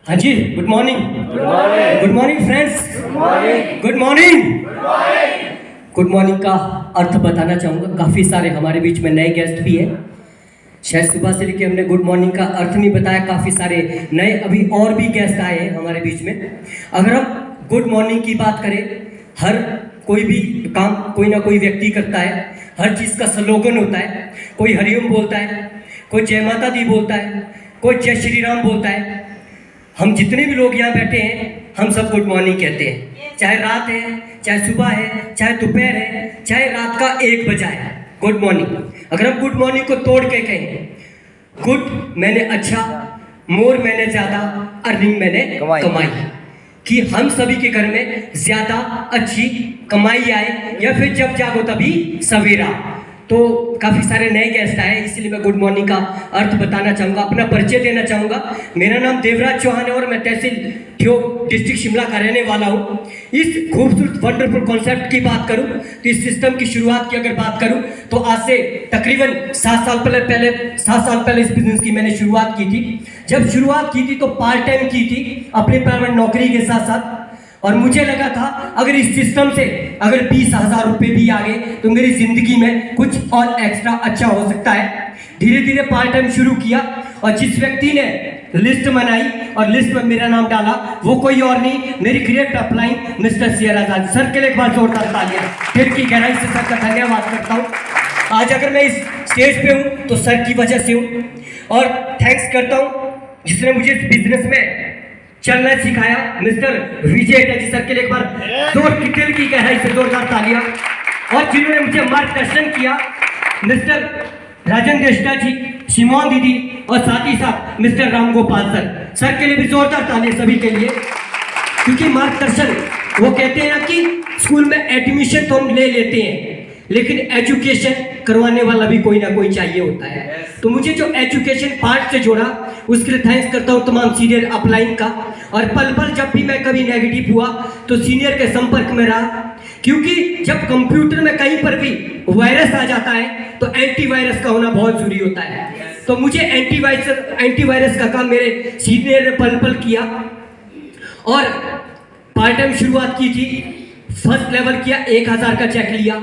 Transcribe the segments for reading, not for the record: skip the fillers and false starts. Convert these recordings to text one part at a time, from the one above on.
हाँ जी, good morning. Good morning friends. Good morning. Good morning का अर्थ बताना चाहूँगा। काफ़ी सारे हमारे बीच में नए गेस्ट भी हैं। शायद सुबह से लेकर हमने गुड मॉर्निंग का अर्थ नहीं बताया। काफ़ी सारे नए अभी और भी गेस्ट आए हैं हमारे बीच में। अगर हम गुड मॉर्निंग की बात करें, हर कोई भी काम कोई ना कोई व्यक्ति करता है। हर चीज़ का स्लोगन होता है। कोई हरिओम बोलता है, कोई जय माता दी बोलता है, कोई जय श्री राम बोलता है। हम जितने भी लोग यहाँ बैठे हैं, हम सब गुड मॉर्निंग कहते हैं। चाहे रात है, चाहे सुबह है, चाहे दोपहर है, चाहे रात का 1 बजा है, गुड मॉर्निंग। अगर हम गुड मॉर्निंग को तोड़ के कहें, गुड मैंने अच्छा, मोर मैंने ज़्यादा, अर्निंग मैंने कमाई, कि हम सभी के घर में ज़्यादा अच्छी कमाई आए, या फिर जब जागो तभी सवेरा। तो काफ़ी सारे नए गेस्ट आए, इसलिए मैं गुड मॉर्निंग का अर्थ बताना चाहूँगा, अपना परिचय देना चाहूँगा। मेरा नाम देवराज चौहान है और मैं तहसील ठियोग डिस्ट्रिक्ट शिमला का रहने वाला हूँ। इस खूबसूरत वंडरफुल कॉन्सेप्ट की बात करूँ तो इस सिस्टम की शुरुआत की अगर बात करूँ तो आज से तकरीबन 7 साल पहले इस बिजनेस की मैंने शुरुआत की थी। जब शुरुआत की थी तो पार्ट टाइम की थी, अपनी प्राइवेट नौकरी के साथ साथ। और मुझे लगा था अगर इस सिस्टम से अगर 20,000 रुपये भी आ गए तो मेरी जिंदगी में कुछ और एक्स्ट्रा अच्छा हो सकता है। धीरे धीरे पार्ट टाइम शुरू किया और जिस व्यक्ति ने लिस्ट बनाई और लिस्ट में मेरा नाम डाला वो कोई और नहीं, मेरी ग्रेट अपलाइन मिस्टर सियर आजाद सर के लिए एक बार जोरदार तालियां। दिल की गहराई से सर का धन्यवाद करता हूँ। आज अगर मैं इस स्टेज पे हूँ तो सर की वजह से हूँ, और थैंक्स करता हूँ जिसने मुझे इस बिजनेस में चलना सिखाया, मिस्टर विजय टेजी सर के लिए एक बार दिल की गहराई से जोरदार तालियां। और जिन्होंने मुझे मार्गदर्शन किया, मिस्टर राजन देष्टा जी, शिमोन दीदी और साथ ही साथ मिस्टर राम गोपाल सर के लिए भी जोरदार तालियां सभी के लिए। क्योंकि मार्गदर्शन, वो कहते हैं ना कि स्कूल में एडमिशन तो हम ले लेते हैं लेकिन एजुकेशन करवाने वाला भी कोई ना कोई चाहिए होता है। तो मुझे जो एजुकेशन पार्ट से जोड़ा उसके लिए थैंक्स करता हूँ तमाम सीनियर अपलाइन का। और पल पल जब भी मैं कभी नेगेटिव हुआ तो सीनियर के संपर्क में रहा, क्योंकि जब कंप्यूटर में कहीं पर भी वायरस आ जाता है तो एंटीवायरस का होना बहुत जरूरी होता है। तो मुझे एंटीवायरस का काम मेरे सीनियर ने पल पल किया और पार्ट टाइम शुरुआत की थी। फर्स्ट लेवल किया, 1,000 का चेक लिया।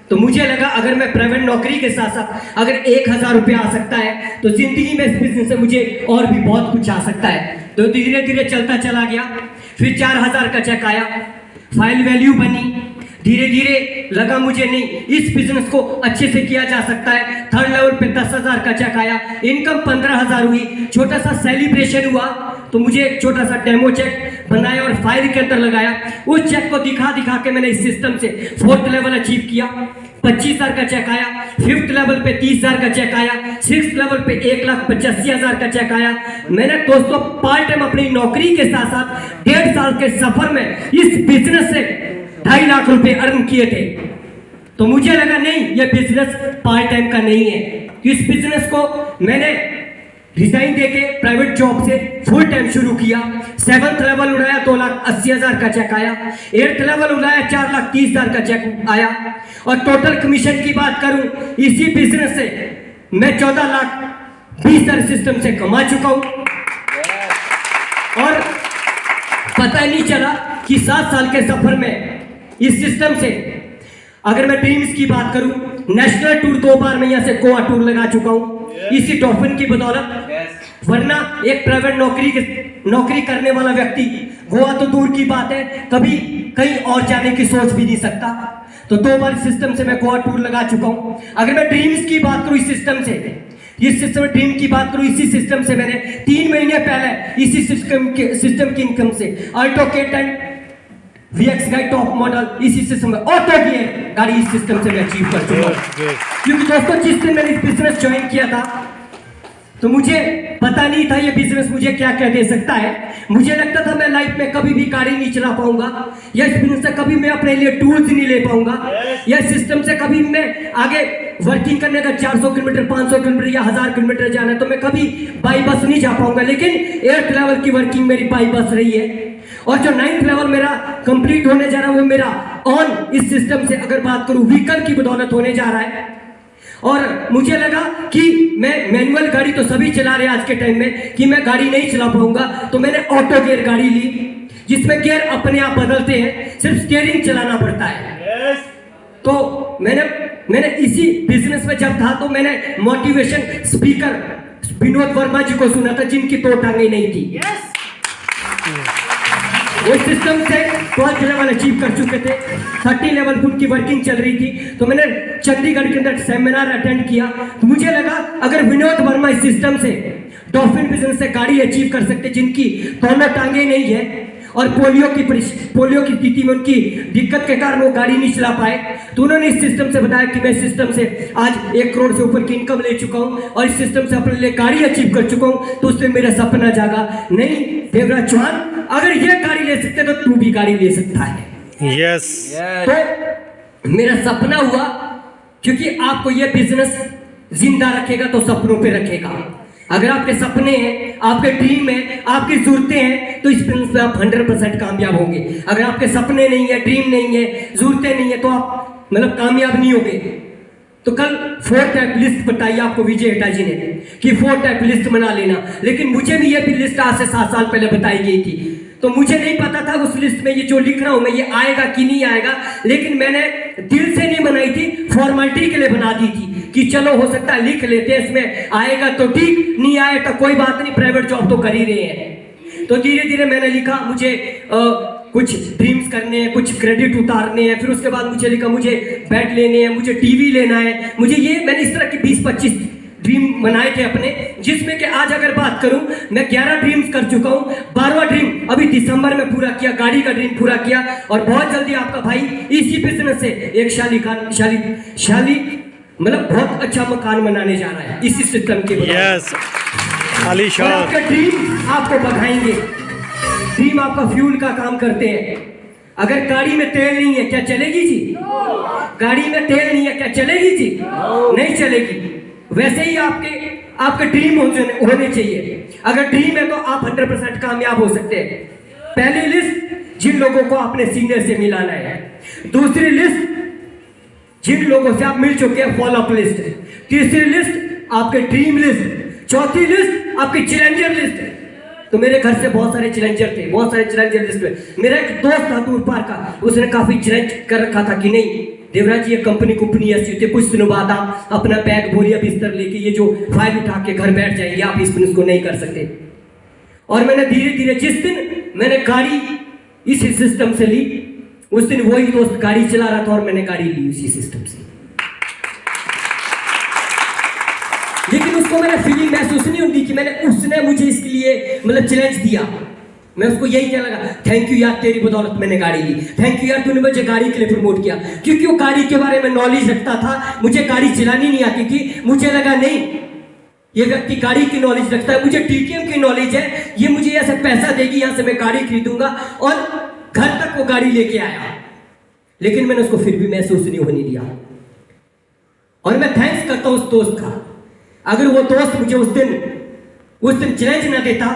तो मुझे लगा अगर मैं प्राइवेट नौकरी के साथ साथ अगर 1,000 रुपया आ सकता है तो जिंदगी में इस बिजनेस से मुझे और भी बहुत कुछ आ सकता है। तो धीरे धीरे चलता चला गया। फिर 4,000 का चेक आया, फाइल वैल्यू बनी। धीरे धीरे लगा मुझे नहीं, इस बिजनेस को अच्छे से किया जा सकता है। थर्ड लेवल पे 10,000 का चेक आया, इनकम 15,000 हुई। छोटा सा सेलिब्रेशन हुआ तो मुझे एक छोटा सा डेमो चेक बनाया और फाइल के अंदर लगाया। उस चेक को दिखा दिखा के मैंने इस सिस्टम से 4th लेवल अचीव किया। 25,000 का चेक आया। 5th लेवल पे 30,000 का चेक आया। 6th लेवल पे 1,85,000 का चेक आया। मैंने दोस्तों पार्ट टाइम अपनी नौकरी के साथ साथ 1.5 साल के सफर में इस बिजनेस से 2.5 लाख रुपए अर्न किए थे। तो मुझे लगा नहीं, ये बिजनेस पार्ट टाइम का नहीं है। इस बिजनेस को मैंने रिजाइन देके प्राइवेट जॉब से फुल टाइम शुरू किया। 7th लेवल उड़ाया, 2,80,000 का चेक आया। 8th लेवल उड़ाया, 4,30,000 का चेक आया। और टोटल कमीशन की बात करूं इसी बिजनेस से मैं 14,20,000 सिस्टम से कमा चुका हूं। और पता ही नहीं चला कि 7 साल के सफर में इस सिस्टम से, अगर मैं ड्रीम्स की बात करूं, नेशनल टूर 2 बार मैं यहां से गोवा टूर लगा चुका हूं इसी डॉल्फिन की बदौलत। वरना एक प्राइवेट नौकरी करने वाला व्यक्ति गोवा तो दूर की बात है, कभी कहीं और जाने की सोच भी नहीं सकता। तो 2 बार सिस्टम से मैं गोवा टूर लगा चुका हूं। अगर मैं ड्रीम्स की बात करूं, इस सिस्टम ड्रीम की बात करूं, इसी सिस्टम से मैंने 3 महीने पहले इसी सिस्टम की इनकम से अल्टो K10 VX गाड़ी टॉप मॉडल इसी सिस्टम में, ऑटो की गाड़ी इस सिस्टम से मैं अचीव कर चुका हूं। क्योंकि दोस्तों जिस दिन मैंने इस बिजनेस ज्वाइन किया था तो मुझे पता नहीं था ये बिजनेस मुझे क्या क्या दे सकता है। मुझे लगता था मैं लाइफ में कभी भी गाड़ी नहीं चला पाऊंगा, या इस बिजनेस से कभी मैं अपने लिए टूल्स नहीं ले पाऊंगा, या सिस्टम से कभी मैं आगे वर्किंग करने का 400 किलोमीटर 500 किलोमीटर या 1000 किलोमीटर जाना है तो मैं कभी बाई बस नहीं जा पाऊंगा। लेकिन 8th लेवल की वर्किंग मेरी बाई बस रही है। और जो 9th लेवल मेरा कंप्लीट होने जा रहा है वो मेरा ऑन इस सिस्टम से अगर बात करूं व्हीकल की बदौलत होने जा रहा है। और मुझे लगा कि मैं मैनुअल गाड़ी तो सभी चला रहे आज के टाइम में, कि मैं गाड़ी नहीं चला पाऊंगा, तो मैंने ऑटो गियर गाड़ी ली, जिसमें गियर अपने आप बदलते हैं, सिर्फ स्टीयरिंग चलाना पड़ता है। तो मैंने इसी बिजनेस में जब था तो मैंने मोटिवेशन स्पीकर विनोद वर्मा जी को सुना था, जिनकी दो टांगे नहीं थी। वो सिस्टम से 12th लेवल अचीव कर चुके थे, 30 लेवल उनकी वर्किंग चल रही थी। तो मैंने चंडीगढ़ के अंदर सेमिनार अटेंड किया, तो मुझे लगा अगर विनोद वर्मा इस सिस्टम से डॉल्फिन बिजनेस से गाड़ी अचीव कर सकते, जिनकी दोनों टांगे नहीं है और पोलियो की स्थिति में उनकी दिक्कत के कारण वो गाड़ी नहीं चला पाए, तो उन्होंने इस सिस्टम से बताया कि मैं इस सिस्टम से आज 1 करोड़ से ऊपर की इनकम ले चुका हूं और इस सिस्टम से अपने लिए गाड़ी अचीव कर चुका हूं। तो उससे मेरा सपना जागा, नहीं देवराज चौहान, अगर ये गाड़ी ले सकते तो तू भी गाड़ी ले सकता है। यस। तो मेरा सपना हुआ, क्योंकि आपको ये बिजनेस जिंदा रखेगा तो सपनों पे रखेगा। अगर आपके सपने हैं, आपके ड्रीम है, आपकी जरूरतें हैं, तो इस बिजनेस में आप 100% कामयाब होंगे। अगर आपके सपने नहीं है, ड्रीम नहीं है, जरूरतें नहीं है, तो आप मतलब कामयाब नहीं होंगे। तो कल 4 टाइप लिस्ट बताई आपको विजय हेटा जी ने कि 4 टाइप लिस्ट बना लेना, लेकिन मुझे भी ये भी लिस्ट आज से 7 साल पहले बताई गई थी, तो मुझे नहीं पता था उस लिस्ट में ये जो लिख रहा हूं मैं ये आएगा कि नहीं आएगा, लेकिन मैंने दिल से नहीं बनाई थी, फॉर्मेलिटी के लिए बना दी थी कि चलो हो सकता है लिख लेते हैं, इसमें आएगा तो ठीक, नहीं आए तो कोई बात नहीं, प्राइवेट जॉब तो कर ही रहे हैं। तो धीरे धीरे मैंने लिखा मुझे कुछ ड्रीम्स करने हैं, कुछ क्रेडिट उतारने हैं, फिर उसके बाद मुझे लिखा मुझे बेड लेने हैं, मुझे टीवी लेना है, मुझे ये, मैंने इस तरह की 20-25 ड्रीम बनाए थे अपने, जिसमें कि आज अगर बात करूं मैं 11 ड्रीम्स कर चुका हूं, 12वां ड्रीम अभी दिसंबर में पूरा किया, गाड़ी का ड्रीम पूरा किया, और बहुत जल्दी आपका भाई इसी बिजनेस से एक शाली मतलब बहुत अच्छा मकान बनाने जा रहा है इसी सिस्टम के। यस, आलीशान। आपके ड्रीम आपको बढ़ाएंगे, ड्रीम आपका फ्यूल का काम करते हैं। अगर गाड़ी में तेल नहीं है क्या चलेगी जी? गाड़ी में तेल नहीं है क्या चलेगी जी? नहीं चलेगी। वैसे ही आपके ड्रीम होने चाहिए। अगर ड्रीम है तो आप 100% कामयाब हो सकते हैं। पहली लिस्ट, जिन लोगों को आपने सीनियर से मिलाना है। दूसरी लिस्ट, जिन लोगों से आप मिल चुके हैं, फॉलो अप लिस्ट। तीसरी लिस्ट, आपके ड्रीम लिस्ट। चौथी लिस्ट, आपकी चैलेंजर लिस्ट। तो मेरे घर से बहुत सारे चैलेंजर थे, बहुत सारे चैलेंजर लिस्ट में। मेरा एक दोस्त था दूर पार का, उसने काफी चैलेंज कर रखा था कि नहीं देवराज जी ये कंपनी ऐसी होती है, कुछ दिनों बाद आप अपना बैग बोरिया बिस्तर लेके ये जो फाइल उठा के घर बैठ जाएंगे, आप इस बिजनेस को नहीं कर सकते। और मैंने धीरे धीरे, जिस दिन मैंने गाड़ी इसी सिस्टम से ली, उस दिन वही दोस्त गाड़ी चला रहा था और मैंने गाड़ी ली उसी सिस्टम से। लेकिन उसको मैंने फीलिंग महसूस नहीं होती कि उसने मुझे इसके लिए मतलब चैलेंज दिया। मैं उसको यही कहने लगा, थैंक यू यार, तेरी बदौलत मैंने गाड़ी ली, थैंक यू यार तूने मुझे गाड़ी के लिए प्रमोट किया, क्योंकि वो गाड़ी के बारे में नॉलेज रखता था, मुझे गाड़ी चलानी नहीं आती थी। मुझे लगा नहीं, ये व्यक्ति गाड़ी की नॉलेज रखता है, मुझे टीटीएम की नॉलेज है, ये मुझे ऐसा पैसा देगी, यहां से मैं गाड़ी खरीदूंगा, और घर तक वो गाड़ी लेके आया। लेकिन मैंने उसको फिर भी महसूस नहीं होने दिया, और मैं थैंक्स करता हूं उस दोस्त का। अगर वो दोस्त मुझे उस दिन चैलेंज ना देता,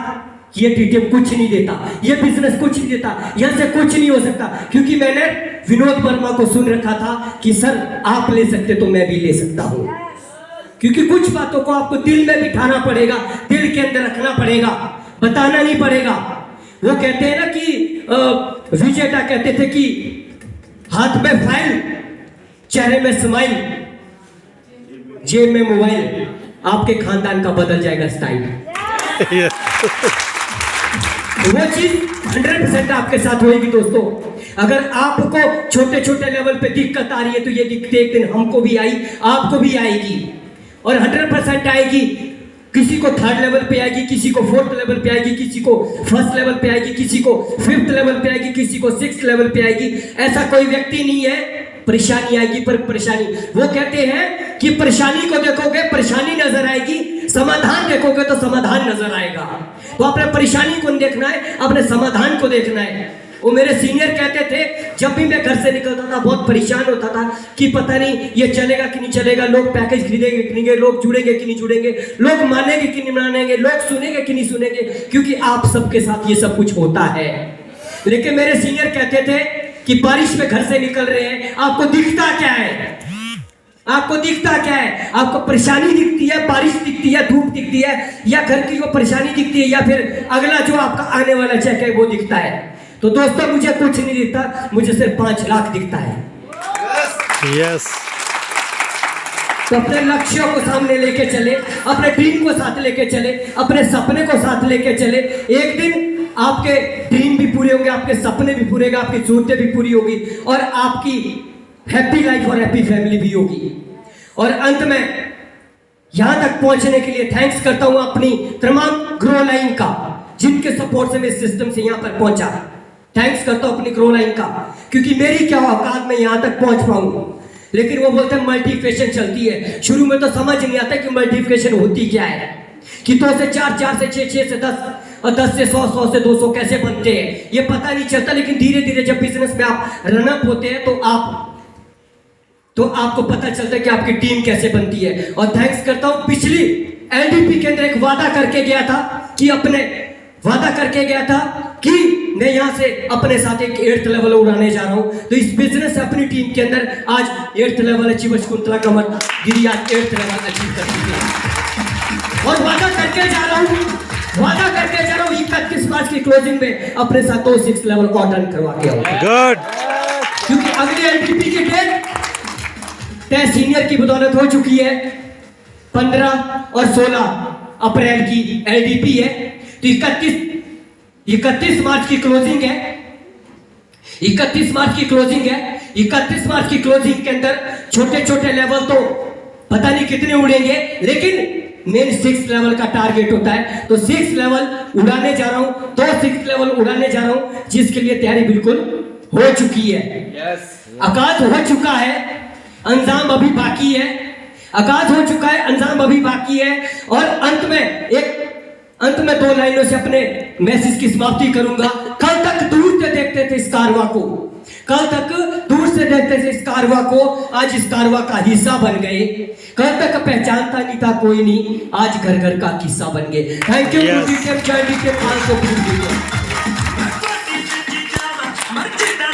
ये टीटीएम कुछ नहीं देता, ये बिजनेस कुछ नहीं देता, यहां से कुछ नहीं हो सकता, क्योंकि मैंने विनोद वर्मा को सुन रखा था कि सर आप ले सकते तो मैं भी ले सकता हूं। क्योंकि कुछ बातों को आपको दिल में बिठाना पड़ेगा, दिल के अंदर रखना पड़ेगा, बताना नहीं पड़ेगा। वो कहते हैं ना कि विजेता कहते थे कि हाथ में फाइल, चेहरे में स्माइल, जेब में मोबाइल, आपके खानदान का बदल जाएगा स्टाइल। वो चीज 100% आपके साथ होगी दोस्तों। अगर आपको छोटे छोटे लेवल पे दिक्कत आ रही है, तो ये दिक्कत एक दिन हमको भी आई, आपको भी आएगी, और 100% आएगी। किसी को 3rd लेवल पे आएगी, किसी को 4th लेवल पे आएगी, किसी को 1st लेवल पे आएगी, किसी को 5th लेवल पे आएगी, किसी को 6th लेवल पे आएगी। ऐसा कोई व्यक्ति नहीं है, परेशानी आएगी पर परेशानी। वो कहते हैं कि परेशानी को देखोगे परेशानी नजर आएगी, समाधान देखोगे तो समाधान नजर आएगा। तो अपने परेशानी को नहीं देखना है, अपने समाधान को देखना है। वो मेरे सीनियर कहते थे, जब भी मैं घर से निकलता था बहुत परेशान होता था कि पता नहीं ये चलेगा कि नहीं चलेगा, लोग पैकेज खरीदेंगे कि नहीं, लोग जुड़ेंगे कि नहीं जुड़ेंगे, लोग मानेंगे कि नहीं मानेंगे, लोग सुनेंगे कि नहीं सुनेंगे, क्योंकि आप सबके साथ ये सब कुछ होता है। लेकिन मेरे सीनियर कहते थे कि बारिश में घर से निकल रहे हैं, आपको दिखता क्या है? आपको दिखता क्या है? आपको परेशानी दिखती है, बारिश दिखती है, धूप दिखती है, या घर की वो परेशानी दिखती है, या फिर अगला जो आपका आने वाला चेक है वो दिखता है? तो दोस्तों मुझे कुछ नहीं दिखता, मुझे सिर्फ 5 लाख दिखता है। यस। तो अपने लक्ष्यों को सामने लेके चले, अपने ड्रीम को साथ लेके चले, अपने सपने को साथ लेके चले। एक दिन आपके ड्रीम भी पूरे होंगे, आपके सपने भी पूरे होंगे, आपकी जरूरतें भी पूरी होगी और आपकी हैप्पी लाइफ और हैप्पी फैमिली भी होगी। और अंत में यहां तक पहुंचने के लिए थैंक्स करता हूं अपनी तमाम ग्रो लाइन का, जिनके सपोर्ट से मैं सिस्टम से यहां पर पहुंचा। थैंक्स करता हूं अपनी ग्रो लाइन का, क्योंकि मेरी क्या औकात में यहां तक पहुंच पाऊं। लेकिन वो बोलते हैं मल्टीप्लिकेशन चलती है। शुरू में तो समझ नहीं आता कि मल्टीप्लिकेशन होती क्या है, कि 2 से 4, 4 से 6, 6 से 10 और 10 से 100, 100 से 200 कैसे बनते हैं ये पता नहीं चलता। लेकिन धीरे धीरे जब बिजनेस में आप रनअप होते हैं तो आपको पता चलता है कि आपकी टीम कैसे बनती है। और थैंक्स करता हूं, पिछली एलडीपी के अंदर एक वादा करके गया था कि मैं यहां से अपने साथ एक 8th लेवल उड़ाने जा रहा हूं। तो इस बिजनेस से अपनी टीम के अंदर आज 8th लेवल अचीव शकुंतला कमर गिरी आज 8th लेवल अचीव कर चुकी है। और वादा करके जा रहा हूं 31 मार्च की क्लोजिंग में अपने साथ 2 6th लेवल को अटेंड करवा के आऊंगा। गुड। क्योंकि अगली एलडीपी की डेट तय सीनियर की बदौलत हो चुकी है। 15 और 16 अप्रैल की एलडीपी है। तो 31 मार्च की क्लोजिंग है। 31 मार्च की क्लोजिंग के अंदर छोटे छोटे लेवल तो पता नहीं कितने उड़ेंगे, लेकिन मेन 6th लेवल का टारगेट होता है। तो 6th लेवल उड़ाने जा रहा हूं, तो 6th लेवल उड़ाने जा रहा हूं, जिसके लिए तैयारी बिल्कुल हो चुकी है। आगाज हो चुका है, अंजाम अभी बाकी है। आगाज हो चुका है, अंजाम अभी बाकी है। और अंत में 2 लाइनों से अपने मैसेज की समाप्ति करूंगा। कल तक दूर से देखते थे इस कारवां को, आज इस कारवां का हिस्सा बन गए। कल तक पहचानता नहीं था कोई नहीं, आज घर घर का किस्सा बन गए। Thank you.